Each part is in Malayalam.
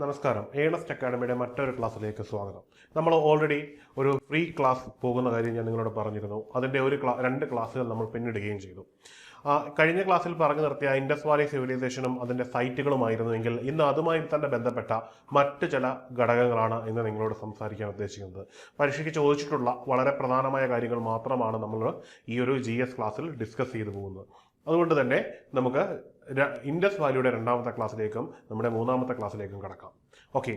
നമസ്കാരം. ഏണസ്റ്റ് അക്കാഡമിയുടെ മറ്റൊരു ക്ലാസ്സിലേക്ക് സ്വാഗതം. നമ്മൾ ഓൾറെഡി ഒരു ഫ്രീ ക്ലാസ് പോകുന്ന കാര്യം ഞാൻ നിങ്ങളോട് പറഞ്ഞിരുന്നു. അതിൻ്റെ രണ്ട് ക്ലാസ്സുകൾ നമ്മൾ പിന്നിടുകയും ചെയ്തു. കഴിഞ്ഞ ക്ലാസ്സിൽ പറഞ്ഞു നിർത്തിയ ഇൻഡസ് വാലി സിവിലൈസേഷനും അതിൻ്റെ സൈറ്റുകളുമായിരുന്നുവെങ്കിൽ ഇന്ന് അതുമായി തന്നെ ബന്ധപ്പെട്ട മറ്റ് ചില ഘടകങ്ങളാണ് ഇന്ന് നിങ്ങളോട് സംസാരിക്കാൻ ഉദ്ദേശിക്കുന്നത്. പരീക്ഷയ്ക്ക് ചോദിച്ചിട്ടുള്ള വളരെ പ്രധാനമായ കാര്യങ്ങൾ മാത്രമാണ് നമ്മൾ ഈ ഒരു GS ക്ലാസ്സിൽ ഡിസ്കസ് ചെയ്തു പോകുന്നത്. അതുകൊണ്ട് തന്നെ നമുക്ക് ഇൻഡസ് വാലിയുടെ രണ്ടാമത്തെ ക്ലാസ്സിലേക്കും നമ്മുടെ മൂന്നാമത്തെ ക്ലാസ്സിലേക്കും കടക്കാം. ഓക്കെ,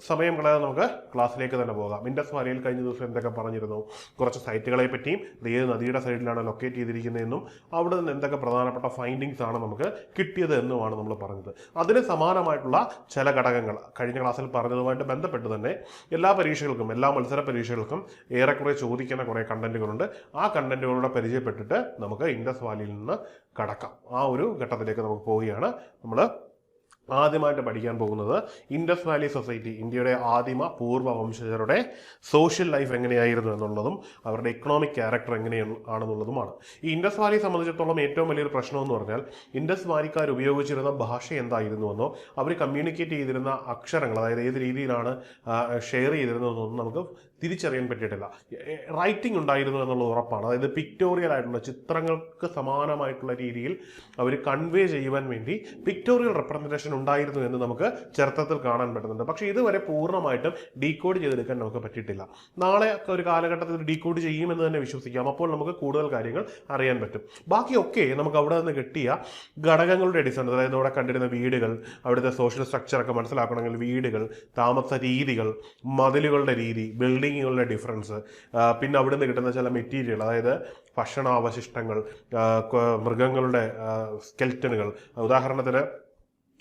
സമയം കളയാതെ നമുക്ക് ക്ലാസ്സിലേക്ക് തന്നെ പോകാം. ഇൻഡസ് വാലിയിൽ കഴിഞ്ഞ ദിവസം എന്തൊക്കെ പറഞ്ഞിരുന്നു? കുറച്ച് സൈറ്റുകളെ പറ്റിയും ഏത് നദിയുടെ സൈഡിലാണ് ലൊക്കേറ്റ് ചെയ്തിരിക്കുന്നതെന്നും അവിടെ നിന്ന് എന്തൊക്കെ പ്രധാനപ്പെട്ട ഫൈൻഡിങ്സ് ആണ് നമുക്ക് കിട്ടിയത് എന്നുമാണ് നമ്മൾ പറഞ്ഞത്. അതിന് സമാനമായിട്ടുള്ള ചില ഘടകങ്ങൾ കഴിഞ്ഞ ക്ലാസ്സിൽ പറഞ്ഞതുമായിട്ട് ബന്ധപ്പെട്ട് തന്നെ എല്ലാ പരീക്ഷകൾക്കും, എല്ലാ മത്സര പരീക്ഷകൾക്കും ഏറെക്കുറെ ചോദിക്കുന്ന കുറേ കണ്ടന്റുകളുണ്ട്. ആ കണ്ടന്റുകളോടെ പരിചയപ്പെട്ടിട്ട് നമുക്ക് ഇൻഡസ് വാലിയിൽ നിന്ന് കടക്കാം. ആ ഒരു ഘട്ടത്തിലേക്ക് നമുക്ക് പോവുകയാണ്. നമ്മൾ ആദ്യമായിട്ട് പഠിക്കാൻ പോകുന്നത് ഇൻഡസ് വാലി സൊസൈറ്റി, ഇന്ത്യയുടെ ആദിമ പൂർവ്വ വംശജരുടെ സോഷ്യൽ ലൈഫ് എങ്ങനെയായിരുന്നു എന്നുള്ളതും അവരുടെ ഇക്കണോമിക് ക്യാരക്ടർ എങ്ങനെയാണെന്നുള്ളതുമാണ്. ഈ ഇൻഡസ് വാലിയെ സംബന്ധിച്ചിടത്തോളം ഏറ്റവും വലിയൊരു പ്രശ്നം എന്ന് പറഞ്ഞാൽ ഇൻഡസ് വാലിക്കാർ ഉപയോഗിച്ചിരുന്ന ഭാഷ എന്തായിരുന്നുവെന്നോ അവർ കമ്മ്യൂണിക്കേറ്റ് ചെയ്തിരുന്ന അക്ഷരങ്ങൾ, അതായത് ഏത് രീതിയിലാണ് ഷെയർ ചെയ്തിരുന്നതെന്നൊന്നും നമുക്ക് തിരിച്ചറിയാൻ പറ്റിയിട്ടില്ല. റൈറ്റിംഗ് ഉണ്ടായിരുന്നു എന്നുള്ളത് ഉറപ്പാണ്. അതായത് പിക്ടോറിയൽ ആയിട്ടുള്ള ചിത്രങ്ങൾക്ക് സമാനമായിട്ടുള്ള രീതിയിൽ അവർ കൺവേ ചെയ്യുവാൻ വേണ്ടി പിക്ടോറിയൽ റെപ്രസെൻറ്റേഷൻ ഉണ്ടായിരുന്നു എന്ന് നമുക്ക് ചരിത്രത്തിൽ കാണാൻ പറ്റുന്നുണ്ട്. പക്ഷേ ഇതുവരെ പൂർണ്ണമായിട്ടും ഡീകോഡ് ചെയ്തെടുക്കാൻ നമുക്ക് പറ്റിയിട്ടില്ല. നാളെ ഒരു കാലഘട്ടത്തിൽ ഡീകോഡ് ചെയ്യുമെന്ന് തന്നെ വിശ്വസിക്കാം. അപ്പോൾ നമുക്ക് കൂടുതൽ കാര്യങ്ങൾ അറിയാൻ പറ്റും. ബാക്കിയൊക്കെ നമുക്ക് അവിടെ നിന്ന് കിട്ടിയ ഘടകങ്ങളുടെ അടിസ്ഥാനത്തിൽ, അതായത് അവിടെ കണ്ടിരുന്ന വീടുകൾ, അവിടുത്തെ സോഷ്യൽ സ്ട്രക്ചറൊക്കെ മനസ്സിലാക്കണമെങ്കിൽ വീടുകൾ, താമസ രീതികൾ, മതിലുകളുടെ രീതി, ബിൽഡിങ്ങുകളുടെ ഡിഫറൻസ്, പിന്നെ അവിടെ നിന്ന് കിട്ടുന്ന ചില മെറ്റീരിയൽ, അതായത് ഭക്ഷണാവശിഷ്ടങ്ങൾ, മൃഗങ്ങളുടെ സ്കെൽറ്റനുകൾ. ഉദാഹരണത്തിന്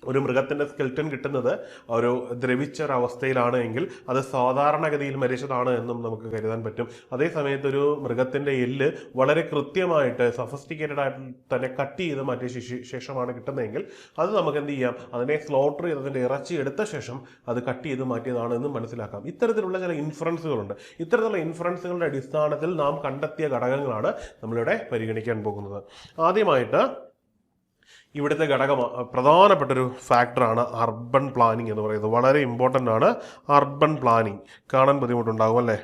ഒരു മൃഗത്തിൻ്റെ സ്കെൽറ്റൻ കിട്ടുന്നത് ഒരു ദ്രവിച്ചൊരവസ്ഥയിലാണ് എങ്കിൽ അത് സാധാരണഗതിയിൽ മരിച്ചതാണ് എന്നും നമുക്ക് കരുതാൻ പറ്റും. അതേസമയത്ത് ഒരു മൃഗത്തിൻ്റെ എല്ല് വളരെ കൃത്യമായിട്ട് സഫിസ്റ്റിക്കേറ്റഡ് ആയിട്ട് തന്നെ കട്ട് ചെയ്ത് മാറ്റിയ ശേഷമാണ് കിട്ടുന്നതെങ്കിൽ അത് നമുക്ക് എന്ത് ചെയ്യാം, അതിനെ സ്ലോട്ടർ ചെയ്ത് അതിൻ്റെ ഇറച്ചി എടുത്ത ശേഷം അത് കട്ട് ചെയ്ത് മാറ്റിയതാണ് എന്നും മനസ്സിലാക്കാം. ഇത്തരത്തിലുള്ള ചില ഇൻഫറൻസുകളുണ്ട്. ഇത്തരത്തിലുള്ള ഇൻഫറൻസുകളുടെ അടിസ്ഥാനത്തിൽ നാം കണ്ടെത്തിയ ഘടകങ്ങളാണ് നമ്മളിവിടെ പരിഗണിക്കാൻ പോകുന്നത്. ആദ്യമായിട്ട് ഇവിടുത്തെ പ്രധാനപ്പെട്ടൊരു ഫാക്ടറാണ് അർബൻ പ്ലാനിങ് എന്ന് പറയുന്നത്. വളരെ ഇമ്പോർട്ടൻ്റ് ആണ് അർബൻ പ്ലാനിങ്. കാണാൻ ബുദ്ധിമുട്ടുണ്ടാകും അല്ലേ?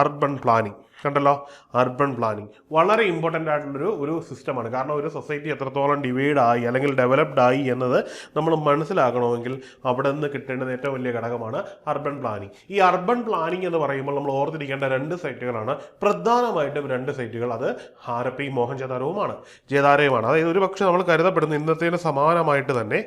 അർബൻ പ്ലാനിങ് കണ്ടല്ലോ. അർബൻ പ്ലാനിങ് വളരെ ഇമ്പോർട്ടൻ്റ് ആയിട്ടുള്ളൊരു സിസ്റ്റമാണ്. കാരണം ഒരു സൊസൈറ്റി എത്രത്തോളം ഡിവൈഡ് ആയി അല്ലെങ്കിൽ ഡെവലപ്ഡ് ആയി എന്നത് നമ്മൾ മനസ്സിലാക്കണമെങ്കിൽ അവിടെ നിന്ന് കിട്ടേണ്ടത് ഏറ്റവും വലിയ ഘടകമാണ് അർബൻ പ്ലാനിങ്. ഈ അർബൻ പ്ലാനിങ് എന്ന് പറയുമ്പോൾ നമ്മൾ ഓർത്തിരിക്കേണ്ട രണ്ട് സൈറ്റുകളാണ്, പ്രധാനമായിട്ടും രണ്ട് സൈറ്റുകൾ. അത് ഹാരപ്പയും മോഹൻജദാരോവുമാണ്. അതായത് ഒരു പക്ഷേ നമ്മൾ കരുതപ്പെടുന്ന ഇന്നത്തേന് സമാനമായിട്ട് തന്നെ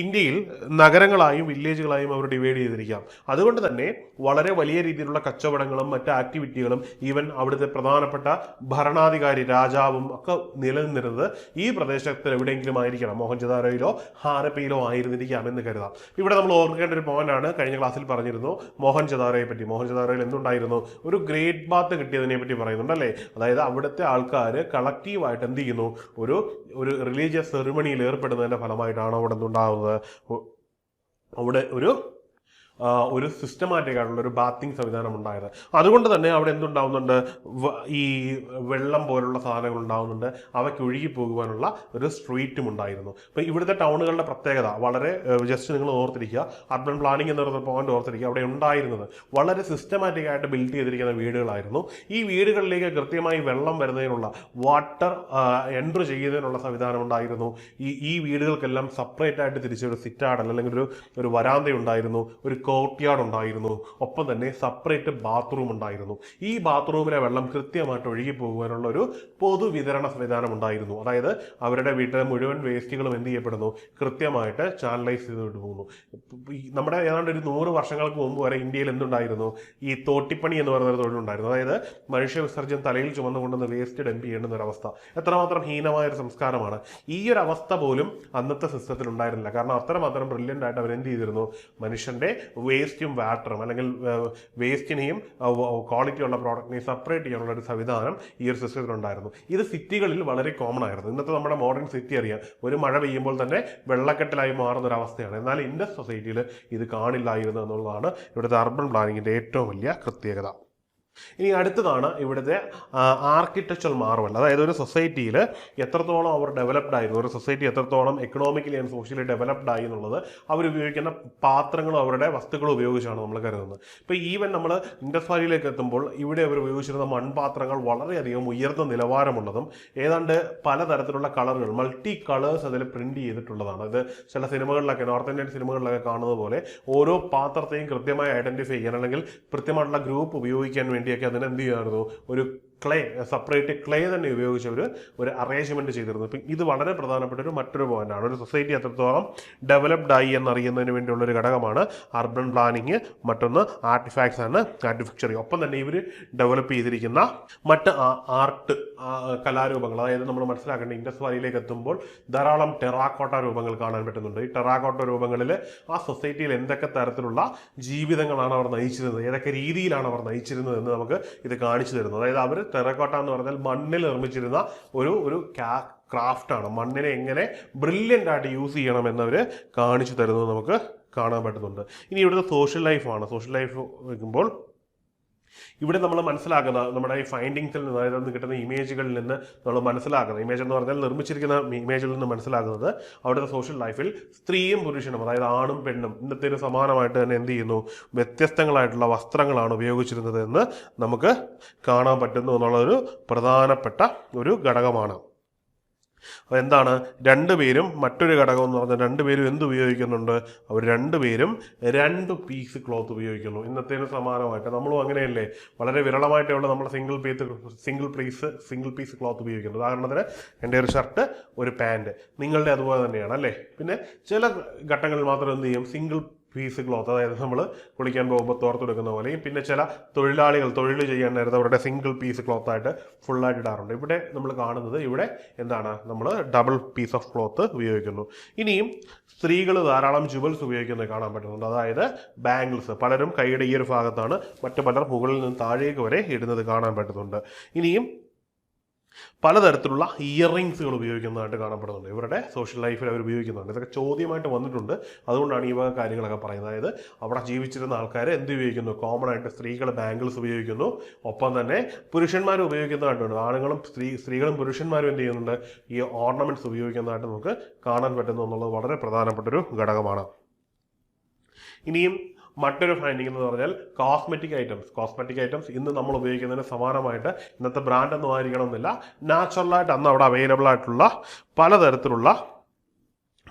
ഇന്ത്യയിൽ നഗരങ്ങളായും വില്ലേജുകളായും അവർ ഡിവൈഡ് ചെയ്തിരിക്കാം. അതുകൊണ്ട് തന്നെ വളരെ വലിയ രീതിയിലുള്ള കച്ചവടങ്ങളും മറ്റ് ആക്ടിവിറ്റികളും ഈവൻ അവിടുത്തെ പ്രധാനപ്പെട്ട ഭരണാധികാരി രാജാവും ഒക്കെ നിലനിന്നിരുന്നത് ഈ പ്രദേശത്ത് എവിടെയെങ്കിലും ആയിരിക്കണം. മോഹൻജദാരോയിലോ ഹാരപ്പയിലോ ആയിരുന്നിരിക്കാം എന്ന് കരുതാം. ഇവിടെ നമ്മൾ ഓർക്കേണ്ട ഒരു പോയിന്റാണ്, കഴിഞ്ഞ ക്ലാസ്സിൽ പറഞ്ഞിരുന്നു മോഹൻജദാരോയെ പറ്റി. മോഹൻജദാരോയിൽ എന്തുണ്ടായിരുന്നു? ഒരു ഗ്രേറ്റ് ബാത്ത് കിട്ടിയതിനെ പറ്റി പറയുന്നുണ്ടല്ലേ. അതായത് അവിടുത്തെ ആൾക്കാർ കളക്റ്റീവായിട്ട് എന്ത് ചെയ്യുന്നു, ഒരു റിലീജിയസ് സെറിമണിയിൽ ഏർപ്പെടുന്നതിൻ്റെ ഫലമായിട്ടാണ് അവിടെ എന്തുണ്ടാകുന്നത്, അവിടെ ഒരു സിസ്റ്റമാറ്റിക് ആയിട്ടുള്ള ഒരു ബാത്തിങ് സംവിധാനം ഉണ്ടായത്. അതുകൊണ്ട് തന്നെ അവിടെ എന്തുണ്ടാവുന്നുണ്ട്, ഈ വെള്ളം പോലുള്ള സാധനങ്ങൾ ഉണ്ടാവുന്നുണ്ട്. അവയ്ക്ക് ഒഴുകി പോകുവാനുള്ള ഒരു സ്ട്രീറ്റും ഉണ്ടായിരുന്നു. അപ്പോൾ ഇവിടുത്തെ ടൗണുകളുടെ പ്രത്യേകത വളരെ ജസ്റ്റ് നിങ്ങൾ ഓർത്തിരിക്കുക. അർബൻ പ്ലാനിങ് എന്ന് പറയുന്ന പോയിന്റ് ഓർത്തിരിക്കുക. അവിടെ ഉണ്ടായിരുന്നത് വളരെ സിസ്റ്റമാറ്റിക് ആയിട്ട് ബിൽഡ് ചെയ്തിരിക്കുന്ന വീടുകളായിരുന്നു. ഈ വീടുകളിലേക്ക് കൃത്യമായി വെള്ളം വരുന്നതിനുള്ള, വാട്ടർ എൻട്രി ചെയ്യുന്നതിനുള്ള സംവിധാനം ഉണ്ടായിരുന്നു. ഈ വീടുകൾക്കെല്ലാം സെപ്പറേറ്റ് ആയിട്ട് തിരിച്ചൊരു സിറ്റാഡൽ അല്ലെങ്കിൽ ഒരു വരാന്ത ഉണ്ടായിരുന്നു, ഒരു കോർട്ട്യാർഡ് ഉണ്ടായിരുന്നു, ഒപ്പം തന്നെ സെപ്പറേറ്റ് ബാത്റൂം ഉണ്ടായിരുന്നു. ഈ ബാത്റൂമിലെ വെള്ളം കൃത്യമായിട്ട് ഒഴുകി പോകുവാനുള്ള ഒരു പൊതുവിതരണ സംവിധാനം ഉണ്ടായിരുന്നു. അതായത് അവരുടെ വീട്ടിലെ മുഴുവൻ വേസ്റ്റുകളും എന്ത് ചെയ്യപ്പെടുന്നു, കൃത്യമായിട്ട് ചാനലൈസ് ചെയ്തിട്ട് പോകുന്നു. നമ്മുടെ ഏതാണ്ട് ഒരു 100 വർഷങ്ങൾക്ക് മുമ്പ് വരെ ഇന്ത്യയിൽ എന്തുണ്ടായിരുന്നു, ഈ തോട്ടിപ്പണി എന്ന് പറയുന്ന തൊഴിലുണ്ടായിരുന്നു. അതായത് മനുഷ്യ വിസർജ്യം തലയിൽ ചുമന്നുകൊണ്ടുവന്ന് വേസ്റ്റ് ഡംപ് ചെയ്യേണ്ടുന്ന ഒരവസ്ഥ. എത്രമാത്രം ഹീനമായൊരു സംസ്കാരമാണ്. ഈ ഒരു അവസ്ഥ പോലും അന്നത്തെ സിസ്റ്റത്തിൽ ഉണ്ടായിരുന്നില്ല. കാരണം അത്രമാത്രം ബ്രില്യൻ്റ് ആയിട്ട് അവരെന്ത് ചെയ്തിരുന്നു, മനുഷ്യൻ്റെ വേസ്റ്റും വാട്ടറും അല്ലെങ്കിൽ വേസ്റ്റിനെയും ക്വാളിറ്റിയുള്ള പ്രോഡക്റ്റിനെയും സെപ്പറേറ്റ് ചെയ്യാനുള്ള ഒരു സംവിധാനം ഈ ഒരു സിസ്റ്റത്തിലുണ്ടായിരുന്നു. ഇത് സിറ്റികളിൽ വളരെ കോമൺ ആയിരുന്നു. ഇന്നത്തെ നമ്മുടെ മോഡേൺ സിറ്റി അറിയാം, ഒരു മഴ പെയ്യുമ്പോൾ തന്നെ വെള്ളക്കെട്ടിലായി മാറുന്ന ഒരു അവസ്ഥയാണ്. എന്നാൽ ഇൻഡസ് സൊസൈറ്റിയിൽ ഇത് കാണില്ലായിരുന്നു എന്നുള്ളതാണ് ഇവിടുത്തെ അർബൻ പ്ലാനിങ്ങിൻ്റെ ഏറ്റവും വലിയ പ്രത്യേകത. ഇനി അടുത്തതാണ് ഇവിടുത്തെ ആർക്കിടെക്ചറൽ മാർവൽ. അതായത് ഒരു സൊസൈറ്റിയിൽ എത്രത്തോളം അവർ ഡെവലപ്ഡ് ആയിരുന്നു, ഒരു സൊസൈറ്റി എത്രത്തോളം എക്കണോമിക്കലി ആൻഡ് സോഷ്യലി ഡെവലപ്ഡ് ആയി എന്നുള്ളത് അവരുപയോഗിക്കുന്ന പാത്രങ്ങളും അവരുടെ വസ്തുക്കളും ഉപയോഗിച്ചാണ് നമ്മൾ കരുതുന്നത്. ഇപ്പോൾ ഈവൻ നമ്മൾ ഇൻഡസ് വാലിയിലേക്ക് എത്തുമ്പോൾ ഇവിടെ അവർ ഉപയോഗിച്ചിരുന്ന മൺപാത്രങ്ങൾ വളരെയധികം ഉയർന്ന നിലവാരമുള്ളതും ഏതാണ്ട് പലതരത്തിലുള്ള കളറുകൾ, മൾട്ടി കളേഴ്സ് അതിൽ പ്രിന്റ് ചെയ്തിട്ടുള്ളതാണ്. ഇത് ചില സിനിമകളിലൊക്കെ, നോർത്ത് ഇന്ത്യൻ സിനിമകളിലൊക്കെ കാണുന്നത് പോലെ ഓരോ പാത്രത്തെയും കൃത്യമായി ഐഡന്റിഫൈ ചെയ്യാൻ അല്ലെങ്കിൽ കൃത്യമായിട്ടുള്ള ഗ്രൂപ്പ് ഉപയോഗിക്കാൻ വേണ്ടിയൊക്കെ അതിന് എന്ത് ചെയ്യുമായിരുന്നു, ഒരു ക്ലേ, സെപ്പറേറ്റ് ക്ലേ തന്നെ ഉപയോഗിച്ച് ഒരു അറേഞ്ച്മെന്റ് ചെയ്തിരുന്നു. ഇപ്പം ഇത് വളരെ പ്രധാനപ്പെട്ട മറ്റൊരു പോയിന്റാണ്. ഒരു സൊസൈറ്റി എത്രത്തോളം ഡെവലപ്ഡ് ആയി എന്നറിയുന്നതിന് വേണ്ടിയുള്ള ഒരു ഘടകമാണ് അർബൻ പ്ലാനിങ്, മറ്റൊന്ന് ആർട്ടിഫാക്ട്സ് ആൻഡ് ആർട്ടിഫിക്ചറി. ഒപ്പം തന്നെ ഇവർ ഡെവലപ്പ് ചെയ്തിരിക്കുന്ന മറ്റ് ആർട്ട് കലാരൂപങ്ങൾ, അതായത് നമ്മൾ മനസ്സിലാക്കേണ്ട ഇൻഡസ് വാലിയിലേക്ക് എത്തുമ്പോൾ ധാരാളം ടെറാക്കോട്ട രൂപങ്ങൾ കാണാൻ പറ്റുന്നുണ്ട്. ഈ ടെറാക്കോട്ട രൂപങ്ങളിൽ ആ സൊസൈറ്റിയിൽ എന്തൊക്കെ തരത്തിലുള്ള ജീവിതങ്ങളാണ് അവർ നയിച്ചിരുന്നത്, ഏതൊക്കെ രീതിയിലാണ് അവർ നയിച്ചിരുന്നത് എന്ന് നമുക്ക് ഇത് കാണിച്ചു തരുന്നു. അതായത് അവർ ടെറക്കോട്ട എന്ന് പറഞ്ഞാൽ മണ്ണിൽ നിർമ്മിച്ചിരുന്ന ഒരു ക്രാഫ്റ്റാണ്. മണ്ണിനെ എങ്ങനെ ബ്രില്യൻ്റ് ആയിട്ട് യൂസ് ചെയ്യണം എന്നവർ കാണിച്ചു തരുന്നത് നമുക്ക് കാണാൻ പറ്റുന്നുണ്ട്. ഇനി ഇവിടുത്തെ സോഷ്യൽ ലൈഫാണ്. സോഷ്യൽ ലൈഫ് വയ്ക്കുമ്പോൾ ഇവിടെ നമ്മൾ മനസ്സിലാക്കുന്ന നമ്മുടെ ഈ ഫൈൻഡിങ്സിൽ നിന്ന്, അതായത് നിന്ന് കിട്ടുന്ന ഇമേജുകളിൽ നിന്ന് നമ്മൾ മനസ്സിലാക്കുന്നത്, ഇമേജ് എന്ന് പറഞ്ഞാൽ നിർമ്മിച്ചിരിക്കുന്ന ഇമേജിൽ നിന്ന് മനസ്സിലാക്കുന്നത് അവിടുത്തെ സോഷ്യൽ ലൈഫിൽ സ്ത്രീയും പുരുഷനും, അതായത് ആണും പെണ്ണും ഇന്നത്തേന് സമാനമായിട്ട് തന്നെ എന്ത് ചെയ്യുന്നു, വ്യത്യസ്തങ്ങളായിട്ടുള്ള വസ്ത്രങ്ങളാണ് ഉപയോഗിച്ചിരുന്നത് എന്ന് നമുക്ക് കാണാൻ പറ്റുന്നു എന്നുള്ളൊരു പ്രധാനപ്പെട്ട ഒരു ഘടകമാണ്. അപ്പോൾ എന്താണ്, രണ്ടുപേരും മറ്റൊരു ഘടകം എന്ന് പറഞ്ഞാൽ രണ്ടുപേരും എന്ത് ഉപയോഗിക്കുന്നുണ്ട്, അവർ രണ്ടുപേരും 2 പീസ് ക്ലോത്ത് ഉപയോഗിക്കുന്നു. ഇന്നത്തേന് സമാനമായിട്ട് നമ്മളും അങ്ങനെയല്ലേ, വളരെ വിരളമായിട്ടുള്ള നമ്മൾ സിംഗിൾ പീസ് ക്ലോത്ത് ഉപയോഗിക്കുന്നത്. ഉദാഹരണത്തിന് എൻ്റെ ഒരു ഷർട്ട്, ഒരു പാൻറ്, നിങ്ങളുടെ അതുപോലെ തന്നെയാണ് അല്ലേ. പിന്നെ ചില ഘട്ടങ്ങളിൽ മാത്രം എന്ത് ചെയ്യും, സിംഗിൾ പീസ് ക്ലോത്ത്, അതായത് നമ്മൾ കുളിക്കാൻ പോകുമ്പോൾ തോർത്തെടുക്കുന്ന പോലെയും, പിന്നെ ചില തൊഴിലാളികൾ തൊഴിൽ ചെയ്യാൻ നേരത്തെ അവരുടെ സിംഗിൾ പീസ് ക്ലോത്തായിട്ട് ഫുള്ളായിട്ട് ഇടാറുണ്ട്. ഇവിടെ നമ്മൾ കാണുന്നത് ഇവിടെ എന്താണ്, നമ്മൾ ഡബിൾ പീസ് ഓഫ് ക്ലോത്ത് ഉപയോഗിക്കുന്നു. ഇനിയും സ്ത്രീകൾ ധാരാളം ജുവൽസ് ഉപയോഗിക്കുന്നത് കാണാൻ പറ്റുന്നുണ്ട്. അതായത് ബാംഗിൾസ്, പലരും കൈയുടെ ഈ ഒരു ഭാഗത്താണ്, മറ്റു പലർ മുകളിൽ നിന്ന് താഴേക്ക് വരെ ഇടുന്നത് കാണാൻ പറ്റുന്നുണ്ട്. ഇനിയും പലതരത്തിലുള്ള ഇയറിങ്സുകൾ ഉപയോഗിക്കുന്നതായിട്ട് കാണപ്പെടുന്നുണ്ട്. ഇവരുടെ സോഷ്യൽ ലൈഫിൽ അവർ ഉപയോഗിക്കുന്നുണ്ട്. ഇതൊക്കെ ചോദ്യമായിട്ട് വന്നിട്ടുണ്ട്. അതുകൊണ്ടാണ് ഈ വക കാര്യങ്ങളൊക്കെ പറയുന്നത്. അതായത് അവിടെ ജീവിച്ചിരുന്ന ആൾക്കാർ എന്ത് ഉപയോഗിക്കുന്നു, കോമൺ ആയിട്ട് സ്ത്രീകൾ ബാംഗിൾസ് ഉപയോഗിക്കുന്നു, ഒപ്പം തന്നെ പുരുഷന്മാർ ഉപയോഗിക്കുന്നതായിട്ടുണ്ട്. സ്ത്രീകളും പുരുഷന്മാരും എന്ത് ചെയ്യുന്നുണ്ട്, ഈ ഓർണമെന്റ്സ് ഉപയോഗിക്കുന്നതായിട്ട് നമുക്ക് കാണാൻ പറ്റുന്നു എന്നുള്ളത് വളരെ പ്രധാനപ്പെട്ടൊരു ഘടകമാണ്. ഇനിയും മറ്റൊരു ഫൈൻഡിങ് എന്ന് പറഞ്ഞാൽ കോസ്മെറ്റിക് ഐറ്റംസ് ഇന്ന് നമ്മൾ ഉപയോഗിക്കുന്നതിന് സമാനമായിട്ട് ഇന്നത്തെ ബ്രാൻഡ് ഒന്നും ആയിരിക്കണം എന്നില്ല, നാച്ചുറലായിട്ട് അന്ന് അവിടെ അവൈലബിൾ ആയിട്ടുള്ള പലതരത്തിലുള്ള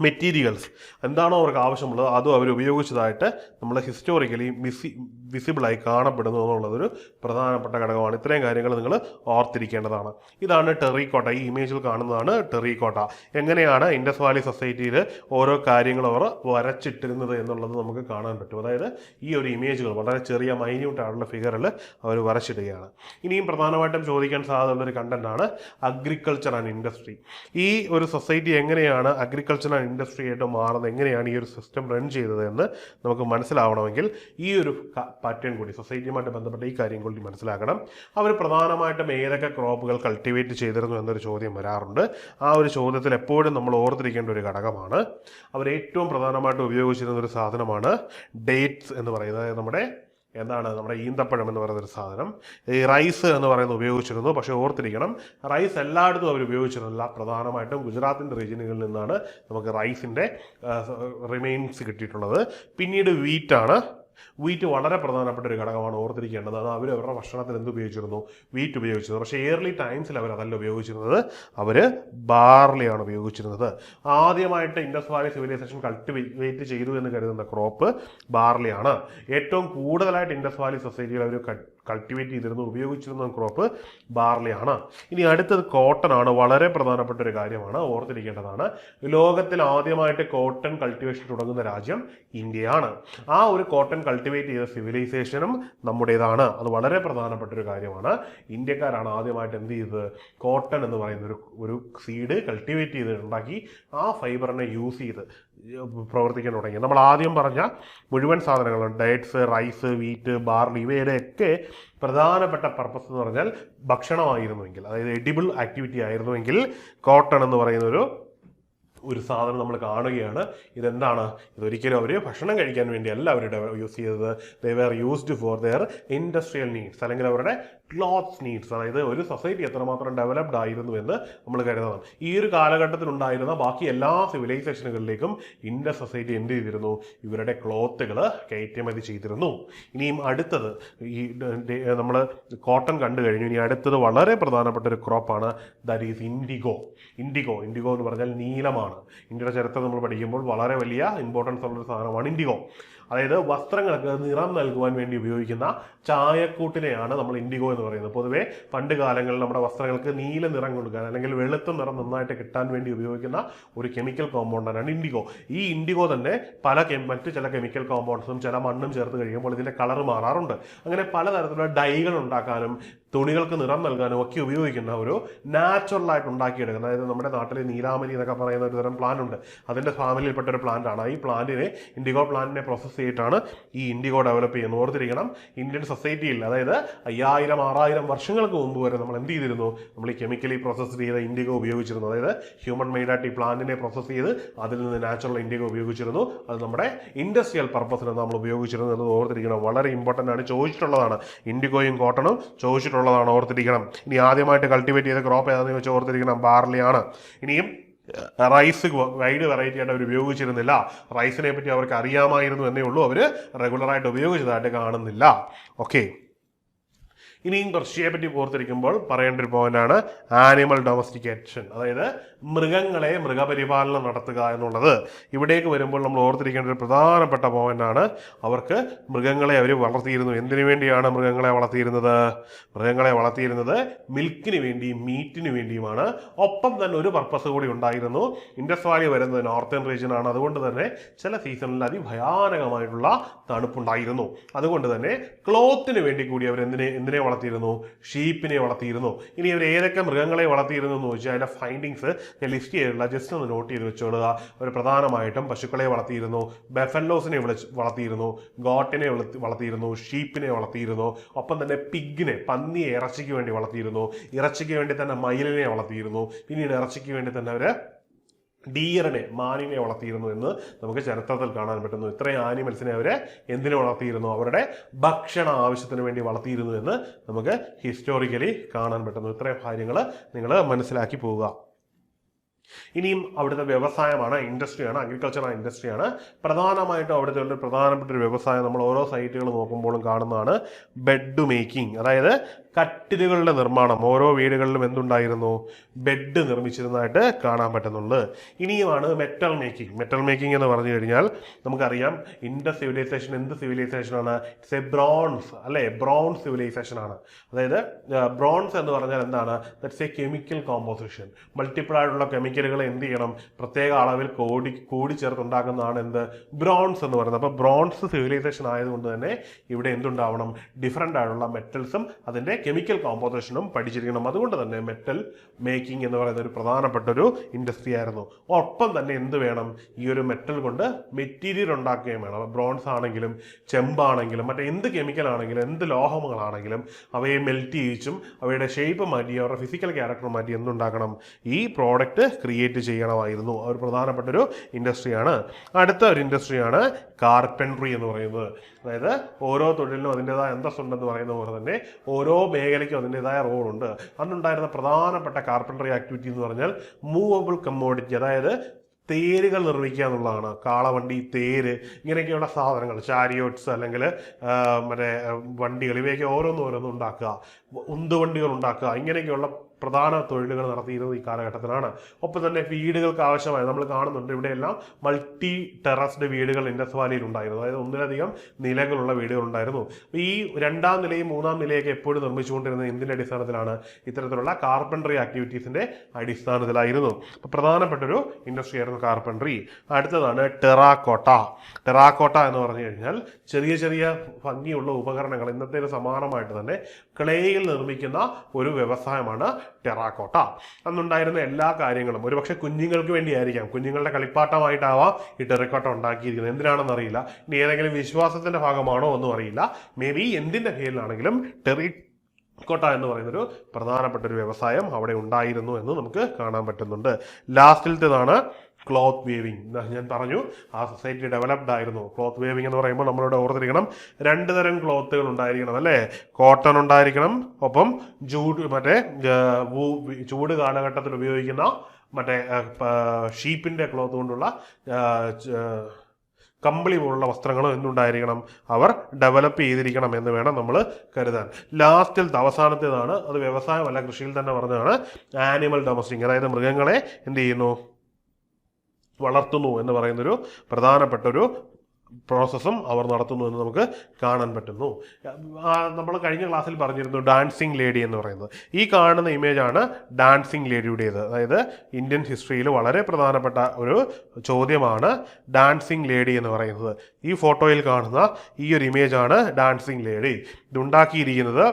മെറ്റീരിയൽസ് എന്താണോ അവർക്ക് ആവശ്യമുള്ളത് അതും അവർ ഉപയോഗിച്ചതായിട്ട് നമ്മൾ ഹിസ്റ്റോറിക്കലി വിസിബിളായി കാണപ്പെടുന്നു എന്നുള്ളതൊരു പ്രധാനപ്പെട്ട ഘടകമാണ്. ഇത്രയും കാര്യങ്ങൾ നിങ്ങൾ ഓർത്തിരിക്കേണ്ടതാണ്. ഇതാണ് ടെറിക്കോട്ട. ഈ ഇമേജിൽ കാണുന്നതാണ് ടെറിക്കോട്ട. എങ്ങനെയാണ് ഇൻഡസ് വാലി സൊസൈറ്റിയിൽ ഓരോ കാര്യങ്ങൾ അവർ വരച്ചിട്ടിരുന്നത് എന്നുള്ളത് നമുക്ക് കാണാൻ പറ്റും. അതായത് ഈ ഒരു ഇമേജുകൾ വളരെ ചെറിയ മൈന്യൂട്ടായിട്ടുള്ള ഫിഗറിൽ അവർ വരച്ചിടുകയാണ്. ഇനിയും പ്രധാനമായിട്ടും ചോദിക്കാൻ സാധ്യതയുള്ളൊരു കണ്ടന്റാണ് അഗ്രികൾച്ചർ ആൻഡ് ഇൻഡസ്ട്രി. ഈ ഒരു സൊസൈറ്റി എങ്ങനെയാണ് അഗ്രികൾച്ചർ ആൻഡ് ഇൻഡസ്ട്രി ആയിട്ട് മാറുന്നത്, എങ്ങനെയാണ് ഈ ഒരു സിസ്റ്റം റൺ ചെയ്തത് എന്ന് നമുക്ക് മനസ്സിലാവണമെങ്കിൽ ഈ ഒരു പാറ്റേൺ കൂടി, സൊസൈറ്റിയുമായിട്ട് ബന്ധപ്പെട്ട ഈ കാര്യം കൂടി മനസ്സിലാക്കണം. അവർ പ്രധാനമായിട്ടും ഏതൊക്കെ ക്രോപ്പുകൾ കൾട്ടിവേറ്റ് ചെയ്തിരുന്നു എന്നൊരു ചോദ്യം വരാറുണ്ട്. ആ ഒരു ചോദ്യത്തിൽ എപ്പോഴും നമ്മൾ ഓർത്തിരിക്കേണ്ട ഒരു ഘടകമാണ്, അവർ ഏറ്റവും പ്രധാനമായിട്ട് ഉപയോഗിച്ചിരുന്ന ഒരു സാധനമാണ് ഡേറ്റ്സ് എന്ന് പറയുന്നത്. നമ്മുടെ ഈന്തപ്പഴം എന്ന് പറയുന്നൊരു സാധനം. ഈ റൈസ് എന്ന് പറയുന്നത് ഉപയോഗിച്ചിരുന്നു. പക്ഷേ ഓർത്തിരിക്കണം, റൈസ് എല്ലായിടത്തും അവർ ഉപയോഗിച്ചിരുന്നില്ല. പ്രധാനമായിട്ടും ഗുജറാത്തിൻ്റെ റീജിയനുകളിൽ നിന്നാണ് നമുക്ക് റൈസിൻ്റെ റിമെയിൻസ് കിട്ടിയിട്ടുള്ളത്. പിന്നീട് വീറ്റ് വളരെ പ്രധാനപ്പെട്ട ഒരു ഘടകമാണ്, ഓർത്തിരിക്കേണ്ടത്. അത് അവരുടെ ഭക്ഷണത്തിൽ എന്ത് ഉപയോഗിച്ചിരുന്നു, വീറ്റ് ഉപയോഗിച്ചിരുന്നു. പക്ഷേ ഏർലി ടൈംസിൽ അവർ അതല്ല ഉപയോഗിച്ചിരുന്നത്, അവർ ബാർലിയാണ് ഉപയോഗിച്ചിരുന്നത്. ആദ്യമായിട്ട് ഇൻഡസ് വാലി സിവിലൈസേഷൻ കൾട്ടിവേറ്റ് ചെയ്തു എന്ന് കരുതുന്ന ക്രോപ്പ് ബാർലിയാണ്. ഏറ്റവും കൂടുതലായിട്ട് ഇൻഡസ് വാലി സൊസൈറ്റിയിൽ അവർ കൾട്ടിവേറ്റ് ചെയ്തിരുന്നു, ഉപയോഗിച്ചിരുന്ന ക്രോപ്പ് ബാർലിയാണ്. ഇനി അടുത്തത് കോട്ടൺ ആണ്. വളരെ പ്രധാനപ്പെട്ട ഒരു കാര്യമാണ്, ഓർത്തിരിക്കേണ്ടതാണ്. ലോകത്തിൽ ആദ്യമായിട്ട് കോട്ടൺ കൾട്ടിവേഷൻ തുടങ്ങുന്ന രാജ്യം ഇന്ത്യയാണ്. ആ ഒരു കോട്ടൺ കൾട്ടിവേറ്റ് ചെയ്ത സിവിലൈസേഷനും നമ്മുടേതാണ്. അത് വളരെ പ്രധാനപ്പെട്ട ഒരു കാര്യമാണ്. ഇന്ത്യക്കാരാണ് ആദ്യമായിട്ട് എന്ത് ചെയ്തത്, കോട്ടൺ എന്ന് പറയുന്ന ഒരു സീഡ് കൾട്ടിവേറ്റ് ചെയ്തിട്ടുണ്ടാക്കി ആ ഫൈബറിനെ യൂസ് ചെയ്ത് പ്രവർത്തിക്കാൻ തുടങ്ങി. നമ്മൾ ആദ്യം പറഞ്ഞ മുഴുവൻ സാധനങ്ങളുണ്ട്, ഡേറ്റ്സ്, റൈസ്, വീറ്റ്, ബാർലി, ഇവയുടെയൊക്കെ പ്രധാനപ്പെട്ട പർപ്പസ് എന്ന് പറഞ്ഞാൽ ഭക്ഷണമായിരുന്നുവെങ്കിൽ, അതായത് എഡിബിൾ ആക്ടിവിറ്റി ആയിരുന്നുവെങ്കിൽ കോട്ടൺ എന്ന് പറയുന്ന ഒരു സാധനം നമ്മൾ കാണുകയാണ്. ഇതെന്താണ്? ഇതൊരിക്കലും അവർ ഭക്ഷണം കഴിക്കാൻ വേണ്ടിയല്ല അവർ യൂസ് ചെയ്തത്. They were used for their industrial needs, അല്ലെങ്കിൽ അവരുടെ ക്ലോത്ത്സ് നീഡ്സ്. അതായത് ഒരു സൊസൈറ്റി എത്രമാത്രം ഡെവലപ്ഡ് ആയിരുന്നു എന്ന് നമ്മൾ കരുതണം. ഈ ഒരു കാലഘട്ടത്തിലുണ്ടായിരുന്ന ബാക്കി എല്ലാ സിവിലൈസേഷനുകളിലേക്കും ഇൻഡസ് സൊസൈറ്റി എന്ത് ചെയ്തിരുന്നു? ഇവരുടെ ക്ലോത്തുകൾ കയറ്റുമതി ചെയ്തിരുന്നു. ഇനിയും അടുത്തത് നമ്മൾ കോട്ടൺ കണ്ടു കഴിഞ്ഞു. ഇനി അടുത്തത് വളരെ പ്രധാനപ്പെട്ട ഒരു ക്രോപ്പാണ്. That is indigo. ഇൻഡിഗോ എന്ന് പറഞ്ഞാൽ നീലമാണ്. ഇന്ത്യയുടെ ചരിത്രം നമ്മൾ പഠിക്കുമ്പോൾ വളരെ വലിയ ഇമ്പോർട്ടൻസ് ഉള്ളൊരു സാധനമാണ് ഇൻഡിഗോ. അതായത് വസ്ത്രങ്ങൾക്ക് നിറം നൽകുവാൻ വേണ്ടി ഉപയോഗിക്കുന്ന ചായക്കൂട്ടിനെയാണ് നമ്മൾ ഇൻഡിഗോ എന്ന് പറയുന്നത്. പൊതുവെ പണ്ട് കാലങ്ങളിൽ നമ്മുടെ വസ്ത്രങ്ങൾക്ക് നീല നിറം കൊടുക്കാൻ അല്ലെങ്കിൽ വെളുത്ത നിറം നന്നായിട്ട് കിട്ടാൻ വേണ്ടി ഉപയോഗിക്കുന്ന ഒരു കെമിക്കൽ കോമ്പൗണ്ടാണ് ഇൻഡിഗോ. ഈ ഇൻഡിഗോ തന്നെ മറ്റു ചില കെമിക്കൽ കോമ്പൗണ്ട്സും ചില മണ്ണും ചേർത്ത് കഴിയുമ്പോൾ ഇതിന്റെ കളർ മാറാറുണ്ട്. അങ്ങനെ പലതരത്തിലുള്ള ഡൈകൾ ഉണ്ടാക്കാനും തുണികൾക്ക് നിറം നൽകാനും ഒക്കെ ഉപയോഗിക്കുന്ന ഒരു നാച്ചുറൽ ആയിട്ട് ഉണ്ടാക്കിയെടുക്കുന്നത്. അതായത് നമ്മുടെ നാട്ടിൽ നീലാമരി എന്നൊക്കെ പറയുന്ന ഒരു തരം പ്ലാന്റ് ഉണ്ട്. അതിന്റെ ഫാമിലിയിൽപ്പെട്ട ഒരു പ്ലാന്റ് ആണ്. ഈ പ്ലാന്റിനെ ഇൻഡിഗോ പ്ലാന്റിനെ പ്രോസസ് ചെയ്തിട്ടാണ് ഈ ഇൻഡിഗോ ഡെവലപ്പ് ചെയ്യുന്നത്. ഓർത്തിരിക്കണം, ഇന്ത്യൻ സൊസൈറ്റിയിൽ അതായത് 5000-6000 വർഷങ്ങൾക്ക് മുമ്പ് വരെ നമ്മൾ എന്ത് ചെയ്തിരുന്നു? നമ്മൾ ഈ കെമിക്കലി പ്രോസസ് ചെയ്ത ഇൻഡിഗോ ഉപയോഗിച്ചിരുന്നു. അതായത് ഹ്യൂമൻ മെയ്ഡായിട്ട് ഈ പ്ലാന്റിനെ പ്രോസസ് ചെയ്ത് അതിൽ നിന്ന് നാച്ചുറൽ ഇൻഡിഗോ ഉപയോഗിച്ചിരുന്നു. അത് നമ്മുടെ ഇൻഡസ്ട്രിയൽ പർപ്പസിന് നമ്മൾ ഉപയോഗിച്ചിരുന്നു എന്നത് ഓർത്തിരിക്കണം. വളരെ ഇമ്പോർട്ടൻ്റ് ആണ്. ചോദിച്ചിട്ടുള്ളതാണ്. ഇൻഡിഗോയും കോട്ടണും ചോദിച്ചിട്ടുള്ളതാണ്, ഓർത്തിരിക്കണം. ഇനി ആദ്യമായിട്ട് കൾട്ടിവേറ്റ് ചെയ്ത ക്രോപ്പ് ഏതാണെന്ന് വെച്ചാൽ ഓർത്തിരിക്കണം, ബാർലിയാണ്. ഇനിയും റൈസ് വൈഡ് വെറൈറ്റി ആയിട്ട് അവർ ഉപയോഗിച്ചിരുന്നില്ല. റൈസിനെ പറ്റി അവർക്ക് അറിയാമായിരുന്നു എന്നേ ഉള്ളൂ, അവർ റെഗുലറായിട്ട് ഉപയോഗിച്ചതായിട്ട് കാണുന്നില്ല. ഓക്കെ, ഇനിയും കൃഷിയെ പറ്റി ഓർത്തിരിക്കുമ്പോൾ പറയേണ്ട ഒരു പോയിന്റാണ് ആനിമൽ ഡൊമസ്റ്റിക്കേഷൻ. അതായത് മൃഗങ്ങളെ മൃഗപരിപാലനം നടത്തുക എന്നുള്ളത്. ഇവിടേക്ക് വരുമ്പോൾ നമ്മൾ ഓർത്തിരിക്കേണ്ട ഒരു പ്രധാനപ്പെട്ട പോയിന്റാണ്, അവർക്ക് മൃഗങ്ങളെ അവർ വളർത്തിയിരുന്നു. എന്തിനു വേണ്ടിയാണ് മൃഗങ്ങളെ വളർത്തിയിരുന്നത്? മൃഗങ്ങളെ വളർത്തിയിരുന്നത് മിൽക്കിന് വേണ്ടിയും മീറ്റിന് വേണ്ടിയുമാണ്. ഒപ്പം തന്നെ ഒരു പർപ്പസ് കൂടി ഉണ്ടായിരുന്നു. ഇൻഡസ് വാലി വരുന്നത് നോർത്തേൺ റീജിയൻ ആണ്. അതുകൊണ്ട് തന്നെ ചില സീസണിൽ അതിഭയാനകമായിട്ടുള്ള തണുപ്പുണ്ടായിരുന്നു. അതുകൊണ്ട് തന്നെ ക്ലോത്തിന് വേണ്ടി കൂടി അവർ എന്തിനെ വളർത്തിയിരുന്നു? ഷീപ്പിനെ വളർത്തിയിരുന്നു. ഇനി അവർ ഏതൊക്കെ മൃഗങ്ങളെ വളർത്തിയിരുന്നു എന്ന് ചോദിച്ചാൽ അതിന്റെ ഫൈൻഡിങ്സ് ഞാൻ ലിസ്റ്റ് ചെയ്തിട്ടുള്ള, ജസ്റ്റ് ഒന്ന് നോട്ട് ചെയ്ത് വെച്ചോളുക. അവർ പ്രധാനമായിട്ടും പശുക്കളെ വളർത്തിയിരുന്നു, ബെഫലോസിനെ വളർത്തിയിരുന്നു, ഗോട്ടിനെ വളർത്തിയിരുന്നു, ഷീപ്പിനെ വളർത്തിയിരുന്നു. ഒപ്പം തന്നെ പിഗിനെ, പന്നിയെ ഇറച്ചിക്ക് വേണ്ടി വളർത്തിയിരുന്നു. ഇറച്ചിക്ക് വേണ്ടി തന്നെ മയിലിനെ വളർത്തിയിരുന്നു. പിന്നീട് ഇറച്ചിക്ക് വേണ്ടി തന്നെ അവർ ഡീയറിനെ, മാനിനെ വളർത്തിയിരുന്നു എന്ന് നമുക്ക് ചരിത്രത്തിൽ കാണാൻ പറ്റുന്നു. ഇത്രയും ആനിമൽസിനെ അവരെ എന്തിനു വളർത്തിയിരുന്നു? അവരുടെ ഭക്ഷണ ആവശ്യത്തിന് വേണ്ടി വളർത്തിയിരുന്നു എന്ന് നമുക്ക് ഹിസ്റ്റോറിക്കലി കാണാൻ പറ്റുന്നു. ഇത്രയും കാര്യങ്ങൾ നിങ്ങൾ മനസ്സിലാക്കി പോവുക. ഇനിയും അവിടുത്തെ വ്യവസായമാണ്, ഇൻഡസ്ട്രിയാണ്, അഗ്രികൾച്ചർ ഇൻഡസ്ട്രിയാണ്. പ്രധാനമായിട്ടും അവിടുത്തെ ഒരു പ്രധാനപ്പെട്ട ഒരു വ്യവസായം നമ്മൾ ഓരോ സൈറ്റുകൾ നോക്കുമ്പോഴും കാണുന്നതാണ് ബെഡ് മേക്കിംഗ്. അതായത് കട്ടിലുകളുടെ നിർമ്മാണം. ഓരോ വീടുകളിലും എന്തുണ്ടായിരുന്നു? ബെഡ് നിർമ്മിച്ചിരുന്നതായിട്ട് കാണാൻ പറ്റുന്നുണ്ട്. ഇനിയുമാണ് മെറ്റൽ മേക്കിംഗ്. മെറ്റൽ മേക്കിംഗ് എന്ന് പറഞ്ഞു കഴിഞ്ഞാൽ നമുക്കറിയാം ഇൻഡസ് സിവിലൈസേഷൻ എന്ത് സിവിലൈസേഷനാണ്? ഇറ്റ്സ് എ ബ്രോൺസ്, അല്ലേ? ബ്രോൺസ് സിവിലൈസേഷൻ ആണ്. അതായത് ബ്രോൺസ് എന്ന് പറഞ്ഞാൽ എന്താണ്? That's A chemical composition. Multiple ആയിട്ടുള്ള കെമിക്കലുകൾ എന്ത് ചെയ്യണം? പ്രത്യേക അളവിൽ കൂടി ചേർത്തുണ്ടാക്കുന്നതാണ് എന്ത്? ബ്രോൺസ് എന്ന് പറയുന്നത്. അപ്പോൾ ബ്രോൺസ് സിവിലൈസേഷൻ ആയതുകൊണ്ട് തന്നെ ഇവിടെ എന്തുണ്ടാവണം? ഡിഫറെൻ്റ് ആയിട്ടുള്ള മെറ്റൽസും അതിൻ്റെ കെമിക്കൽ കോമ്പോസിഷനും പഠിച്ചിരിക്കണം. അതുകൊണ്ട് തന്നെ മെറ്റൽ മേക്കിംഗ് എന്ന് പറയുന്ന ഒരു പ്രധാനപ്പെട്ട ഒരു ഇൻഡസ്ട്രി ആയിരുന്നു. ഒപ്പം തന്നെ എന്ത് വേണം? ഈ ഒരു മെറ്റൽ കൊണ്ട് മെറ്റീരിയൽ ഉണ്ടാക്കുകയും വേണം. ബ്രോൺസ് ആണെങ്കിലും ചെമ്പാണെങ്കിലും മറ്റേ എന്ത് കെമിക്കൽ ആണെങ്കിലും എന്ത് ലോഹങ്ങളാണെങ്കിലും അവയെ മെൽറ്റ് ചെയ്യിച്ചും അവയുടെ ഷേപ്പ് മാറ്റി അവരുടെ ഫിസിക്കൽ ക്യാരക്ടർ മാറ്റി എന്തുണ്ടാക്കണം? ഈ പ്രോഡക്റ്റ് ക്രിയേറ്റ് ചെയ്യണമായിരുന്നു. ഒരു പ്രധാനപ്പെട്ട ഒരു ഇൻഡസ്ട്രിയാണ്. അടുത്ത ഒരു ഇൻഡസ്ട്രിയാണ് കാർപ്പൻട്രി എന്ന് പറയുന്നത്. അതായത് ഓരോ തൊഴിലിനും അതിൻ്റെതായ അന്തസ്സുണ്ടെന്ന് പറയുന്ന പോലെ തന്നെ ഓരോ മേഖലയ്ക്കും അതിൻ്റെതായ റോളുണ്ട്. അന്നുണ്ടായിരുന്ന പ്രധാനപ്പെട്ട കാർപ്പൻട്രി ആക്ടിവിറ്റി എന്ന് പറഞ്ഞാൽ മൂവബിൾ കമ്മോഡിറ്റി, അതായത് തേരുകൾ നിർമ്മിക്കുക എന്നുള്ളതാണ്. കാളവണ്ടി, തേര്, ഇങ്ങനെയൊക്കെയുള്ള സാധനങ്ങൾ, ചാരിയോട്ട്സ് അല്ലെങ്കിൽ മറ്റേ വണ്ടികൾ, ഇവയൊക്കെ ഓരോന്നും ഉണ്ടാക്കുക, ഉന്തുവണ്ടികൾ ഉണ്ടാക്കുക, ഇങ്ങനെയൊക്കെയുള്ള പ്രധാന തൊഴിലുകൾ നടത്തിയിരുന്നത് ഈ കാലഘട്ടത്തിലാണ്. ഒപ്പം തന്നെ വീടുകൾക്ക് ആവശ്യമായ നമ്മൾ കാണുന്നുണ്ട് ഇവിടെയെല്ലാം മൾട്ടി ടെറസ്ഡ് വീടുകൾ ഇൻഡസ് വാലിയിൽ ഉണ്ടായിരുന്നു. അതായത് ഒന്നിലധികം നിലകളുള്ള വീടുകൾ ഉണ്ടായിരുന്നു. ഈ 2ാം നിലയും 3ാം നിലയൊക്കെ എപ്പോഴും നിർമ്മിച്ചുകൊണ്ടിരുന്നത് എന്തിൻ്റെ അടിസ്ഥാനത്തിലാണ്? ഇത്തരത്തിലുള്ള കാർപ്പൻട്രി ആക്ടിവിറ്റീസിന്റെ അടിസ്ഥാനത്തിലായിരുന്നു. അപ്പോൾ പ്രധാനപ്പെട്ട ഒരു ഇൻഡസ്ട്രി ആയിരുന്നു കാർപ്പൻട്രി. അടുത്തതാണ് ടെറാക്കോട്ട. ടെറാക്കോട്ട എന്ന് പറഞ്ഞു കഴിഞ്ഞാൽ ചെറിയ ചെറിയ ഭംഗിയുള്ള ഉപകരണങ്ങൾ, ഇന്നത്തെ സമാനമായിട്ട് തന്നെ ക്ലേയിൽ നിർമ്മിക്കുന്ന ഒരു വ്യവസായമാണ് ടെറാക്കോട്ട. അന്നുണ്ടായിരുന്ന എല്ലാ കാര്യങ്ങളും ഒരുപക്ഷെ കുഞ്ഞുങ്ങൾക്ക് വേണ്ടിയായിരിക്കാം, കുഞ്ഞുങ്ങളുടെ കളിപ്പാട്ടമായിട്ടാവാം ഈ ടെറാക്കോട്ട ഉണ്ടാക്കിയിരിക്കുന്നത്. എന്തിനാണെന്ന് അറിയില്ല. ഇനി ഏതെങ്കിലും വിശ്വാസത്തിന്റെ ഭാഗമാണോ ഒന്നും അറിയില്ല. മേ ബി എന്തിന്റെ പേരിലാണെങ്കിലും ടെറാക്കോട്ട എന്ന് പറയുന്നൊരു പ്രധാനപ്പെട്ട ഒരു വ്യവസായം അവിടെ ഉണ്ടായിരുന്നു എന്ന് നമുക്ക് കാണാൻ പറ്റുന്നുണ്ട്. ലാസ്റ്റിലത്തേതാണ് ക്ലോത്ത് വീവിങ്. ഞാൻ പറഞ്ഞു ആ സൊസൈറ്റി ഡെവലപ്ഡ് ആയിരുന്നു. ക്ലോത്ത് വീവിങ് എന്ന് പറയുമ്പോൾ നമ്മളിവിടെ ഓർത്തിരിക്കണം 2 തരം ക്ലോത്തുകൾ ഉണ്ടായിരിക്കണം അല്ലേ. കോട്ടൺ ഉണ്ടായിരിക്കണം, ഒപ്പം ചൂട് കാലഘട്ടത്തിൽ ഉപയോഗിക്കുന്ന ഷീപ്പിന്റെ ക്ലോത്ത് കൊണ്ടുള്ള കമ്പിളി പോലുള്ള വസ്ത്രങ്ങളും എന്തുണ്ടായിരിക്കണം, അവർ ഡെവലപ്പ് ചെയ്തിരിക്കണം എന്ന് വേണം നമ്മൾ കരുതാൻ. ലാസ്റ്റിലത്തെ അവസാനത്തേതാണ്, അത് വ്യവസായമല്ല, കൃഷിയിൽ തന്നെ പറഞ്ഞതാണ്, ആനിമൽ ഡൊമസ്റ്റിക്. അതായത് മൃഗങ്ങളെ എന്ത് ചെയ്യുന്നു, വളർത്തുന്നു എന്ന് പറയുന്നൊരു പ്രധാനപ്പെട്ട ഒരു പ്രോസസ്സും അവർ നടത്തുന്നു എന്ന് നമുക്ക് കാണാൻ പറ്റുന്നു. നമ്മൾ കഴിഞ്ഞ ക്ലാസ്സിൽ പറഞ്ഞിരുന്നു ഡാൻസിങ് ലേഡി എന്ന് പറയുന്നത്. ഈ കാണുന്ന ഇമേജാണ് ഡാൻസിങ് ലേഡിയുടേത്. അതായത് ഇന്ത്യൻ ഹിസ്റ്ററിയിൽ വളരെ പ്രധാനപ്പെട്ട ഒരു ചോദ്യമാണ് ഡാൻസിങ് ലേഡി എന്ന് പറയുന്നത്. ഈ ഫോട്ടോയിൽ കാണുന്ന ഈ ഒരു ഇമേജാണ് ഡാൻസിങ് ലേഡി. ഇതുണ്ടാക്കിയിരിക്കുന്നത്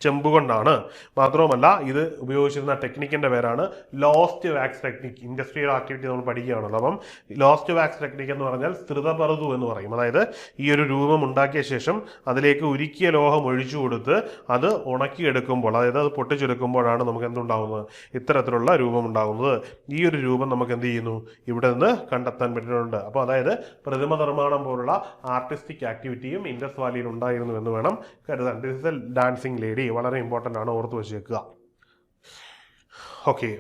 ചെമ്പ് കൊണ്ടാണ്. മാത്രവുമല്ല ഇത് ഉപയോഗിച്ചിരുന്ന ടെക്നിക്കിന്റെ പേരാണ് lost wax technique. Industrial activity നമ്മൾ പഠിക്കുകയാണല്ലോ. അപ്പം ലോസ്റ്റ് വാക്സ് ടെക്നിക് എന്ന് പറഞ്ഞാൽ സ്ഥിതപറുതു എന്ന് പറയും. അതായത് ഈ ഒരു രൂപം ഉണ്ടാക്കിയ ശേഷം അതിലേക്ക് ഉരുക്കിയ ലോഹം ഒഴിച്ചു കൊടുത്ത് അത് ഉണക്കിയെടുക്കുമ്പോൾ, അതായത് അത് പൊട്ടിച്ചെടുക്കുമ്പോഴാണ് നമുക്ക് എന്തുണ്ടാകുന്നത്, ഇത്തരത്തിലുള്ള രൂപം ഉണ്ടാകുന്നത്. ഈ ഒരു രൂപം നമുക്ക് എന്ത് ചെയ്യുന്നു, ഇവിടെ നിന്ന് കണ്ടെത്താൻ പറ്റുന്നുണ്ട്. അപ്പോൾ അതായത് പ്രതിമ നിർമ്മാണം പോലുള്ള ആർട്ടിസ്റ്റിക് ആക്ടിവിറ്റിയും ഇൻഡസ് വാലിയിൽ ഉണ്ടായിരുന്നു എന്ന് വേണം കരുതാൻ. This is A dancing lady. വളരെ ഇമ്പോർട്ടൻ്റ് ആണ്, ഓർത്ത് വെച്ചേക്കുക. ഓക്കെ,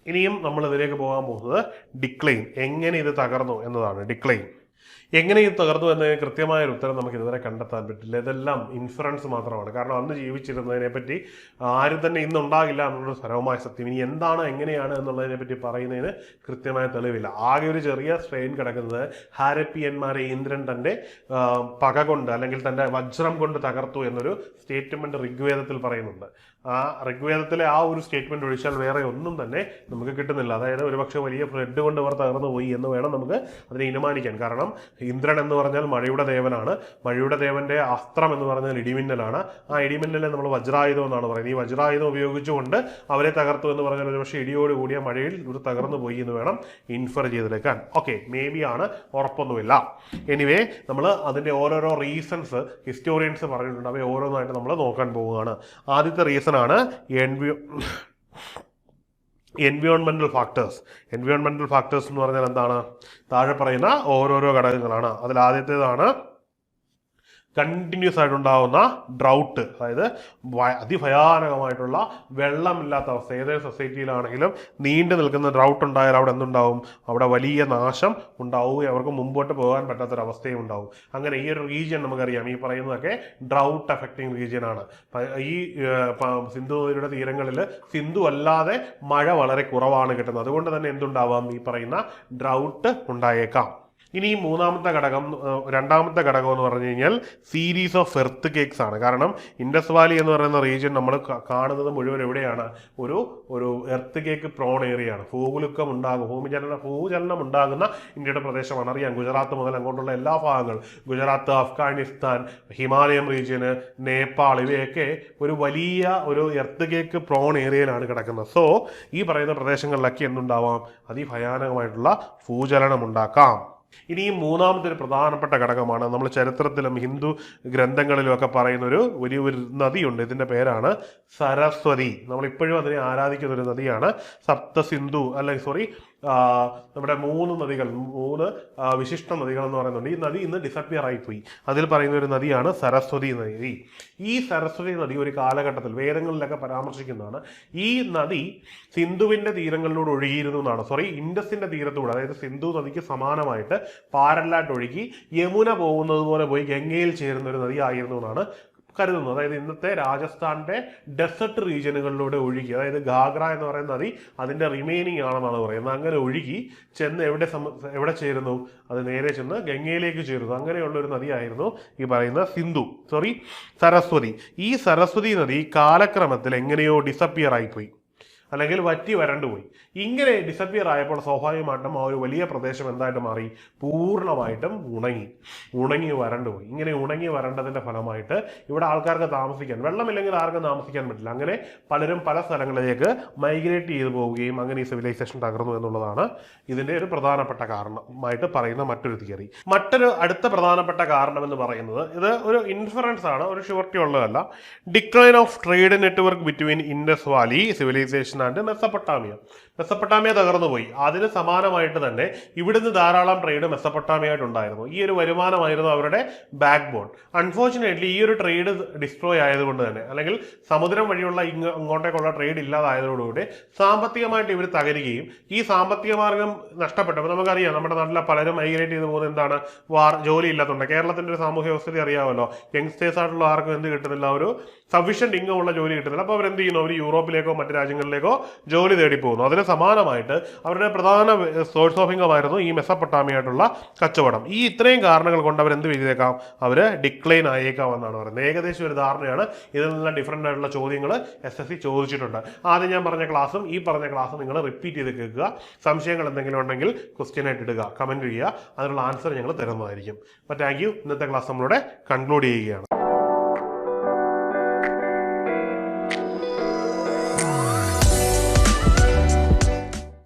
ഇനിയും നമ്മൾ ഇതിലേക്ക് പോകാൻ പോകുന്നത് ഡിക്ലൈൻ, എങ്ങനെ ഇത് തകർന്നു എന്നതാണ്. ഡിക്ലൈൻ എങ്ങനെ ഇത് തകർന്നു എന്നതിന് കൃത്യമായൊരു ഉത്തരം നമുക്ക് ഇതുവരെ കണ്ടെത്താൻ പറ്റില്ല. ഇതെല്ലാം ഇൻഫറൻസ് മാത്രമാണ്. കാരണം അന്ന് ജീവിച്ചിരുന്നതിനെ പറ്റി ആരും തന്നെ ഇന്നുണ്ടാകില്ല എന്നുള്ളൊരു സർവമായ സത്യം. ഇനി എന്താണ് എങ്ങനെയാണ് എന്നുള്ളതിനെ പറ്റി പറയുന്നതിന് കൃത്യമായ തെളിവില്ല. ആകെ ഒരു ചെറിയ സ്ട്രെയിൻ കിടക്കുന്നത് ഹാരപ്പിയന്മാരെ ഇന്ദ്രൻ തൻ്റെ പക കൊണ്ട് അല്ലെങ്കിൽ തൻ്റെ വജ്രം കൊണ്ട് തകർത്തു എന്നൊരു സ്റ്റേറ്റ്മെന്റ് ഋഗ്വേദത്തിൽ പറയുന്നുണ്ട്. ആ ഋഗ്വേദത്തിലെ ആ ഒരു സ്റ്റേറ്റ്മെന്റ് ഒഴിച്ചാൽ വേറെ ഒന്നും തന്നെ നമുക്ക് കിട്ടുന്നില്ല. അതായത് ഒരുപക്ഷെ വലിയ ഫ്ലഡ് കൊണ്ട് അവർ തകർന്നു പോയി എന്ന് വേണം നമുക്ക് അതിനെ അനുമാനിക്കാൻ. കാരണം ഇന്ദ്രൻ എന്ന് പറഞ്ഞാൽ മഴയുടെ ദേവനാണ്. മഴയുടെ ദേവന്റെ അസ്ത്രം എന്ന് പറഞ്ഞാൽ ഇടിമിന്നലാണ്. ആ ഇടിമിന്നലെ നമ്മൾ വജ്രായുധം എന്നാണ് പറയുന്നത്. ഈ വജ്രായുധം ഉപയോഗിച്ചുകൊണ്ട് അവരെ തകർത്തു എന്ന് പറഞ്ഞാൽ ഒരുപക്ഷെ ഇടിയോട് കൂടിയ മഴയിൽ ഇവർ തകർന്നു പോയി എന്ന് വേണം ഇൻഫർ ചെയ്തെടുക്കാൻ. ഓക്കെ, മേ ബി ആണ്, ഉറപ്പൊന്നുമില്ല. എനിവേ നമ്മൾ അതിന്റെ ഓരോരോ റീസൺസ് ഹിസ്റ്റോറിയൻസ് പറഞ്ഞിട്ടുണ്ട്. അവയെ ഓരോന്നായിട്ട് നമ്മൾ നോക്കാൻ പോവുകയാണ്. ആദ്യത്തെ റീസൺ ആണ് എൻവിയോൺമെന്റൽ ഫാക്ടേഴ്സ്. എൻവിയോൺമെന്റൽ ഫാക്ടേഴ്സ് എന്ന് പറഞ്ഞാൽ എന്താണ്? താഴെ പറയുന്ന ഓരോരോ ഘടകങ്ങളാണ്. അതിൽ ആദ്യത്തേതാണ് കണ്ടിന്യൂസ് ആയിട്ടുണ്ടാവുന്ന ഡ്രൗട്ട്, അതായത് അതിഭയാനകമായിട്ടുള്ള വെള്ളമില്ലാത്ത അവസ്ഥ. ഏതൊരു സൊസൈറ്റിയിലാണെങ്കിലും നീണ്ടു നിൽക്കുന്ന ഡ്രൗട്ട് ഉണ്ടായാൽ അവിടെ എന്തുണ്ടാവും? അവിടെ വലിയ നാശം ഉണ്ടാവുകയും അവർക്ക് മുമ്പോട്ട് പോകാൻ പറ്റാത്തൊരവസ്ഥയും ഉണ്ടാവും. അങ്ങനെ ഈ ഒരു റീജിയൻ നമുക്കറിയാം, ഈ പറയുന്നതൊക്കെ ഡ്രൗട്ട് എഫക്റ്റിംഗ് റീജിയൻ ആണ്. ഈ സിന്ധു നദിയുടെ തീരങ്ങളിൽ സിന്ധു അല്ലാതെ മഴ വളരെ കുറവാണ് കിട്ടുന്നത്. അതുകൊണ്ട് തന്നെ എന്തുണ്ടാവാം? ഈ പറയുന്ന ഡ്രൗട്ട് ഉണ്ടായേക്കാം. ഇനി രണ്ടാമത്തെ ഘടകം എന്ന് പറഞ്ഞു കഴിഞ്ഞാൽ സീരീസ് ഓഫ് എർത്ത് കേക്സ് ആണ്. കാരണം ഇൻഡസ് വാലി എന്ന് പറയുന്ന റീജിയൻ നമ്മൾ കാണുന്നത് മുഴുവൻ എവിടെയാണ്? ഒരു എർത്ത് കേക്ക് പ്രോൺ ഏരിയ ആണ്. ഭൂചലനം ഉണ്ടാകുന്ന ഇന്ത്യയുടെ പ്രദേശമാണ്. അറിയാം, ഗുജറാത്ത് മുതൽ അങ്ങോട്ടുള്ള എല്ലാ ഭാഗങ്ങളും, ഗുജറാത്ത്, അഫ്ഗാനിസ്ഥാൻ, ഹിമാലയം റീജിയന്, നേപ്പാൾ, ഇവയൊക്കെ ഒരു വലിയ ഒരു എർത്ത് കേക്ക് പ്രോൺ ഏരിയയിലാണ് കിടക്കുന്നത്. സോ ഈ പറയുന്ന പ്രദേശങ്ങളിലൊക്കെ എന്തുണ്ടാവാം? അതിഭയാനകമായിട്ടുള്ള ഭൂചലനം ഉണ്ടാക്കാം. ഇനിയും മൂന്നാമത്തെ ഒരു പ്രധാനപ്പെട്ട ഘടകമാണ്, നമ്മൾ ചരിത്രത്തിലും ഹിന്ദു ഗ്രന്ഥങ്ങളിലും ഒക്കെ പറയുന്ന ഒരു വലിയൊരു നദിയുണ്ട്. ഇതിന്റെ പേരാണ് സരസ്വതി. നമ്മളിപ്പോഴും അതിനെ ആരാധിക്കുന്ന ഒരു നദിയാണ്. നമ്മുടെ 3 നദികൾ, 3 വിശിഷ്ട നദികൾ എന്ന് പറയുന്നുണ്ട്. ഈ നദി ഇന്ന് ഡിസപ്പിയർ ആയിപ്പോയി. അതിൽ പറയുന്ന ഒരു നദിയാണ് സരസ്വതി നദി. ഈ സരസ്വതി നദി ഒരു കാലഘട്ടത്തിൽ വേദങ്ങളിലൊക്കെ പരാമർശിക്കുന്നതാണ്. ഈ നദി സിന്ധുവിന്റെ തീരങ്ങളിലൂടെ ഒഴുകിയിരുന്നു എന്നാണ്. ഇൻഡസിന്റെ തീരത്തൂടെ, അതായത് സിന്ധു നദിക്ക് സമാനമായിട്ട് പാരലായിട്ട് ഒഴുകി യമുന പോകുന്നത് പോലെ പോയി ഗംഗയിൽ ചേരുന്ന ഒരു നദി ആയിരുന്നു എന്നാണ് കരുതുന്നത്. അതായത് ഇന്നത്തെ രാജസ്ഥാന്റെ ഡെസർട്ട് റീജിയനുകളിലൂടെ ഒഴുകി, അതായത് ഗാഗ്ര എന്ന് പറയുന്ന നദി അതിന്റെ റിമൈനിങ് ആണെന്നാണ് പറയുന്നത്. അങ്ങനെ ഒഴുകി ചെന്ന് എവിടെ ചേരുന്നു? അത് നേരെ ചെന്ന് ഗംഗയിലേക്ക് ചേരുന്നു. അങ്ങനെയുള്ള ഒരു നദിയായിരുന്നു ഈ പറയുന്ന സരസ്വതി. ഈ സരസ്വതി നദി കാലക്രമത്തിൽ എങ്ങനെയോ ഡിസപ്പിയർ ആയിപ്പോയി, അല്ലെങ്കിൽ വറ്റി വരണ്ടുപോയി. ഇങ്ങനെ ഡിസപ്പിയർ ആയപ്പോൾ സ്വാഭാവികമായിട്ടും ആ ഒരു വലിയ പ്രദേശം എന്തായിട്ട് മാറി? പൂർണ്ണമായിട്ടും ഉണങ്ങി വരണ്ടുപോയി. ഇങ്ങനെ ഉണങ്ങി വരണ്ടതിന്റെ ഫലമായിട്ട് ഇവിടെ ആൾക്കാർക്ക് താമസിക്കാൻ, വെള്ളമില്ലെങ്കിൽ ആർക്കും താമസിക്കാൻ പറ്റില്ല. അങ്ങനെ പലരും പല സ്ഥലങ്ങളിലേക്ക് മൈഗ്രേറ്റ് ചെയ്തു പോവുകയും അങ്ങനെ ഈ സിവിലൈസേഷൻ തകർന്നു എന്നുള്ളതാണ് ഇതിന്റെ ഒരു പ്രധാനപ്പെട്ട കാരണമായിട്ട് പറയുന്ന മറ്റൊരു തിയറി. അടുത്ത പ്രധാനപ്പെട്ട കാരണം എന്ന് പറയുന്നത്, ഇത് ഒരു ഇൻഫറൻസ് ആണ്, ഒരു ഷുവർട്ടി ഉള്ളതല്ല. Decline of trade network between Indus valley civilisation and Mesopotamia തകർന്നു പോയി. അതിന് സമാനമായിട്ട് തന്നെ ഇവിടുന്ന് ധാരാളം ട്രേഡ് മെസ്സപ്പൊട്ടാമിയായിട്ടുണ്ടായിരുന്നു. ഈ ഒരു വരുമാനമായിരുന്നു അവരുടെ ബാക്ക് ബോൺ. അൺഫോർച്ചുനേറ്റ്ലി ഈ ഒരു ട്രേഡ് ഡിസ്ട്രോയ് ആയതുകൊണ്ട് തന്നെ, അല്ലെങ്കിൽ സമുദ്രം വഴിയുള്ള അങ്ങോട്ടേക്കുള്ള ട്രേഡ് ഇല്ലാതായതോടുകൂടി സാമ്പത്തികമായിട്ട് ഇവർ തകരുകയും ഈ സാമ്പത്തിക മാർഗം നഷ്ടപ്പെട്ടപ്പോൾ നമുക്കറിയാം നമ്മുടെ നാട്ടിലെ പലരും മൈഗ്രേറ്റ് ചെയ്ത് പോകുന്നത് എന്താണ്, ജോലി ഇല്ലാത്തതുകൊണ്ട്. കേരളത്തിന്റെ ഒരു സാമൂഹ്യ വ്യവസ്ഥ അറിയാമല്ലോ, യങ്സ്റ്റേഴ്സ് ആയിട്ടുള്ള ആർക്കും എന്ത് കിട്ടുന്നില്ല, ഒരു സഫീഷ്യന്റ് ഇൻകം ഉള്ള ജോലി കിട്ടുന്നില്ല. അപ്പോൾ അവരെന്ത് ചെയ്യുന്നു, അവർ യൂറോപ്പിലേക്കോ മറ്റു രാജ്യങ്ങളിലേക്കോ ജോലി തേടി പോകുന്നു. അതിന് സമാനമായിട്ട് അവരുടെ പ്രധാന സോഴ്സ് ഓഫ് ഇൻകം ആയിരുന്നു ഈ മെസ്സപ്പൊട്ടാമിയായിട്ടുള്ള കച്ചവടം. ഈ ഇത്രയും കാരണങ്ങൾ കൊണ്ട് അവർ എന്ത് ചെയ്തേക്കാം, അവർ ഡിക്ലൈൻ ആയേക്കാം എന്നാണ് പറയുന്നത്. ഏകദേശം ഒരു ധാരണയാണ്. ഇതിൽ നിന്നുള്ള ഡിഫറൻ്റ് ആയിട്ടുള്ള ചോദ്യങ്ങൾ SSC ചോദിച്ചിട്ടുണ്ട്. ആദ്യം ഞാൻ പറഞ്ഞ ക്ലാസ്സും ഈ പറഞ്ഞ ക്ലാസ്സും നിങ്ങൾ റിപ്പീറ്റ് ചെയ്ത് കേൾക്കുക. സംശയങ്ങൾ എന്തെങ്കിലും ഉണ്ടെങ്കിൽ ക്വസ്റ്റ്യൻ ആയിട്ട് ഇടുക, കമൻറ്റ് ചെയ്യുക. അതിനുള്ള ആൻസർ ഞങ്ങൾ തരുന്നതായിരിക്കും. അപ്പോൾ താങ്ക് യു. ഇന്നത്തെ ക്ലാസ് നമ്മളിവിടെ കൺക്ലൂഡ് ചെയ്യുകയാണ്.